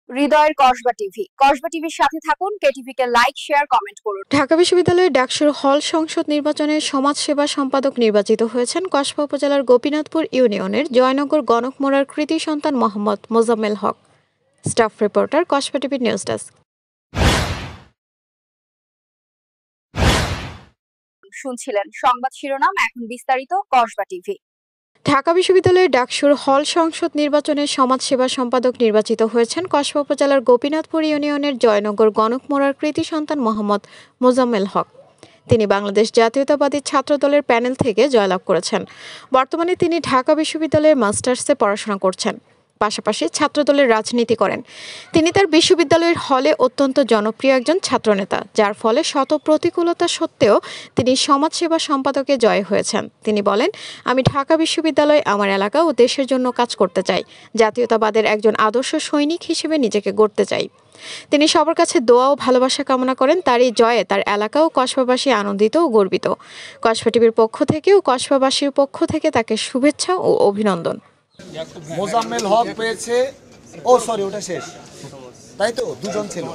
হৃদয়ের কসবা টিভির সাথে থাকুন। কেটিভিকে লাইক, শেয়ার, কমেন্ট করুন। ঢাকা বিশ্ববিদ্যালয়ের ডাকসুর হল সংসদ নির্বাচনে সমাজসেবা সম্পাদক নির্বাচিত হয়েছেন কসবা উপজেলার গোপীনাথপুর ইউনিয়নের জয়নগর গণকমোড়ার কৃতি সন্তান Mohammad Mozammel Haque. Staff reporter, Kasba TV news desk. শুনছিলেন সংবাদ শিরোনাম, এখন বিস্তারিত। কসবা টিভি। ঢাকা বিশ্ববিদ্যালয়ের ডাকসুর হল সংসদ নির্বাচনে সমাজসেবা সম্পাদক নির্বাচিত হয়েছেন কসবা উপজেলার গোপীনাথপুর ইউনিয়নের জয়নগর গণকমোড়ার কৃতি সন্তান মোহাম্মদ মোজাম্মেল হক। তিনি বাংলাদেশ জাতীয়তাবাদী ছাত্রদলের প্যানেল থেকে জয়লাভ করেছেন। বর্তমানে তিনি ঢাকা বিশ্ববিদ্যালয়ের মাস্টার্সে পড়াশোনা করছেন, পাশাপাশি ছাত্রদলের রাজনীতি করেন। তিনি তার বিশ্ববিদ্যালয়ের হলে অত্যন্ত জনপ্রিয় একজন ছাত্রনেতা, যার ফলে শত প্রতিকূলতা সত্ত্বেও তিনি সমাজসেবা সম্পাদকে জয় হয়েছেন। তিনি বলেন, আমি ঢাকা বিশ্ববিদ্যালয়, আমার এলাকা ও দেশের জন্য কাজ করতে চাই। জাতীয়তাবাদের একজন আদর্শ সৈনিক হিসেবে নিজেকে গড়তে চাই। তিনি সবার কাছে দোয়া ও ভালোবাসা কামনা করেন। তার এই জয়ে তার এলাকা ও কসবাবাসী আনন্দিত ও গর্বিত। কসবা টিভির পক্ষ থেকে ও কসবাবাসীর পক্ষ থেকে তাকে শুভেচ্ছা ও অভিনন্দন। মোজাম্মেল হক পেয়েছে, ওটা শেষ, তাই তো দুজন ছিল।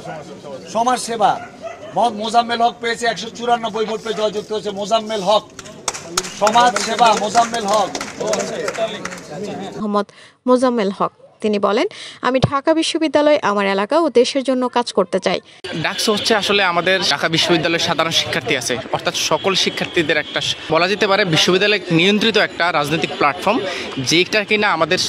সমাজ সেবা মোজাম্মেল হক পেয়েছে 194 ভোট পেয়ে জয়যুক্ত হয়েছে। মোজাম্মেল হক, সমাজ সেবা মোজাম্মেল হক। মোহাম্মদ মোজাম্মেল হক তিনি বলেন, আমি ঢাকা বিশ্ববিদ্যালয়, আমার এলাকা ও দেশের জন্য কাজ করতে চাই। ডাকসু হচ্ছে আসলে আমাদের ঢাকা বিশ্ববিদ্যালয়ের সাধারণ শিক্ষার্থী আছে, অর্থাৎ সকল শিক্ষার্থীদের একটা বলা যেতে পারে বিশ্ববিদ্যালয় নিয়ন্ত্রিত একটা রাজনৈতিক প্ল্যাটফর্ম, যেটা কিনা আমাদের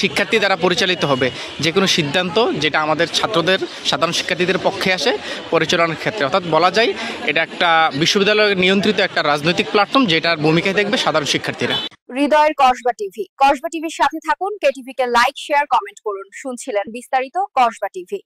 শিক্ষার্থী দ্বারা পরিচালিত হবে। যে কোনো সিদ্ধান্ত যেটা আমাদের ছাত্রদের, সাধারণ শিক্ষার্থীদের পক্ষে আসে পরিচালনার ক্ষেত্রে, অর্থাৎ বলা যায় এটা একটা বিশ্ববিদ্যালয় নিয়ন্ত্রিত একটা রাজনৈতিক প্ল্যাটফর্ম, যেটার ভূমিকায় দেখবে সাধারণ শিক্ষার্থীরা। হৃদয়ের কসবা টিভির সাথে থাকুন। কেটিভিকে লাইক, শেয়ার, কমেন্ট করুন। শুনছিলেন বিস্তারিত। কসবা টিভি।